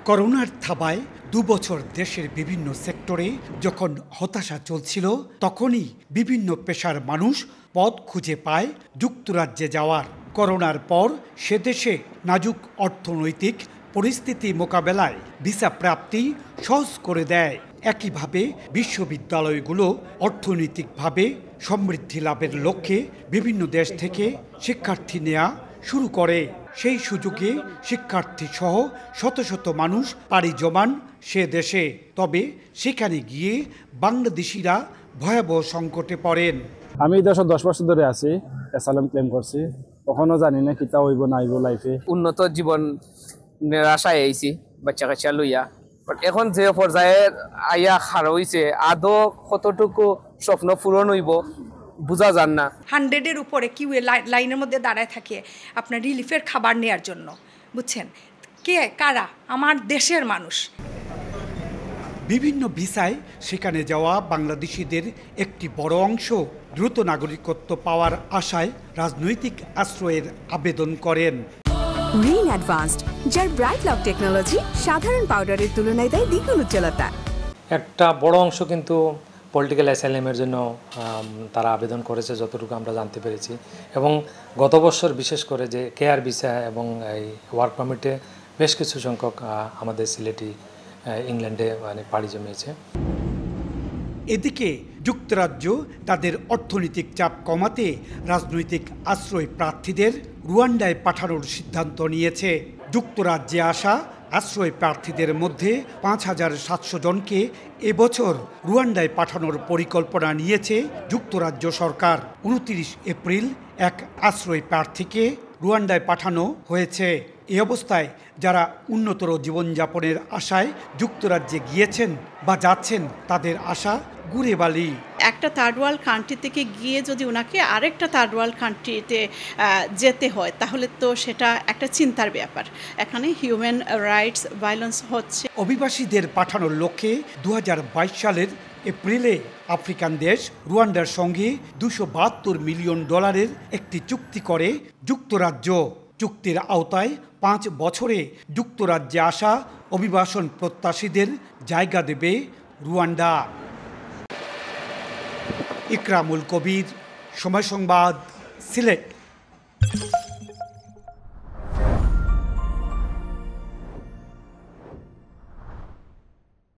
করোনার থাবায় ২ বছর দেশের বিভিন্ন সেক্টরে যখন হতাশা চলছিল, তখনই বিভিন্ন পেশার মানুষ পথ খুঁজে পায় যুক্তরাজ্যে যাওয়ার। করোনার পর সে দেশে নাজুক অর্থনৈতিক পরিস্থিতি মোকাবেলায় ভিসা প্রাপ্তি সহজ করে দেয়। একইভাবে বিশ্ববিদ্যালয়গুলো অর্থনৈতিকভাবে সমৃদ্ধি লাভের লক্ষ্যে বিভিন্ন দেশ থেকে শিক্ষার্থী নেওয়া শুরু করে। সেই সুযোগে শিক্ষার্থী সহ শত শত মানুষ পাড়ি জমান সে দেশে। তবে সেখানে গিয়ে বাংলাদেশিরা ভয়াবহ সংকটে পড়েন। আমি এই দেশে 10 বছর ধরে আছি, অ্যাসাইলাম ক্লেম করছি। কখনো জানি না কিতা হইব না হইব লাইফে। উন্নত জীবন আশায় আইছি বাচ্চা কাচ্চা লইয়া, বাট এখন যে পর্যায়ে আইয়া খার হইছে আদৌ কতটুকু স্বপ্ন পূরণ হইব বোঝা যান না। 100-এর উপরে কিউ লাইনের মধ্যে দাঁড়ায় থাকে আপনার রিলিফের খাবার নেওয়ার জন্য, বুঝছেন? কে কারা? আমার দেশের মানুষ। বিভিন্ন ভিসায় সেখানে যাওয়া বাংলাদেশিদের একটি বড় অংশ দ্রুত নাগরিকত্ব পাওয়ার আশায় রাজনৈতিক আশ্রয়ের আবেদন করেন। রিং অ্যাডভান্সড, যার ব্রাইট লক টেকনোলজি সাধারণ পাউডারের তুলনায় দেয় দ্বিগুণ উজ্জ্বলতা। একটা বড় অংশ কিন্তু পলিটিক্যাল অ্যাসাইলামের জন্য তারা আবেদন করেছে, যতটুকু আমরা জানতে পেরেছি। এবং গত বছর বিশেষ করে যে কেয়ার ভিসা এবং এই ওয়ার্ক পারমিটে বেশ কিছু সংখ্যক আমাদের সিলেটি ইংল্যান্ডে পাড়ি জমিয়েছে। এদিকে যুক্তরাজ্য তাদের অর্থনৈতিক চাপ কমাতে রাজনৈতিক আশ্রয় প্রার্থীদের রুয়ান্ডায় পাঠানোর সিদ্ধান্ত নিয়েছে। যুক্তরাজ্যে আসা আশ্রয় প্রার্থীদের মধ্যে ৫,৭০০ জনকে এবছর রুয়ান্ডায় পাঠানোর পরিকল্পনা নিয়েছে যুক্তরাজ্য সরকার। ২৯ এপ্রিল এক আশ্রয় প্রার্থীকে রুয়ান্ডায় পাঠানো হয়েছে। এই অবস্থায় যারা উন্নতর জীবনযাপনের আশায় যুক্তরাজ্যে গিয়েছেন বা যাচ্ছেন, তাদের আশা গুড়ে বালি। একটা থার্ড ওয়ার্ল্ড কান্ট্রি থেকে গিয়ে যদি ওনাকে আরেকটা থার্ড ওয়ার্ল্ড কান্ট্রিতে যেতে হয়, তাহলে তো সেটা একটা চিন্তার ব্যাপার। এখানে হিউম্যান রাইটস ভায়োলেন্স হচ্ছে। অভিবাসীদের পাঠানোর লক্ষ্যে ২০২২ সালের এপ্রিলে আফ্রিকান দেশ রুয়ান্ডার সঙ্গে $২৭২ মিলিয়ন একটি চুক্তি করে যুক্তরাজ্য। চুক্তির আওতায় 5 বছরে যুক্তরাজ্যে আসা অভিবাসন প্রত্যাশীদের জায়গা দেবে রুয়ান্ডা। ইকরামুল কবির, সময় সংবাদ, সিলেট।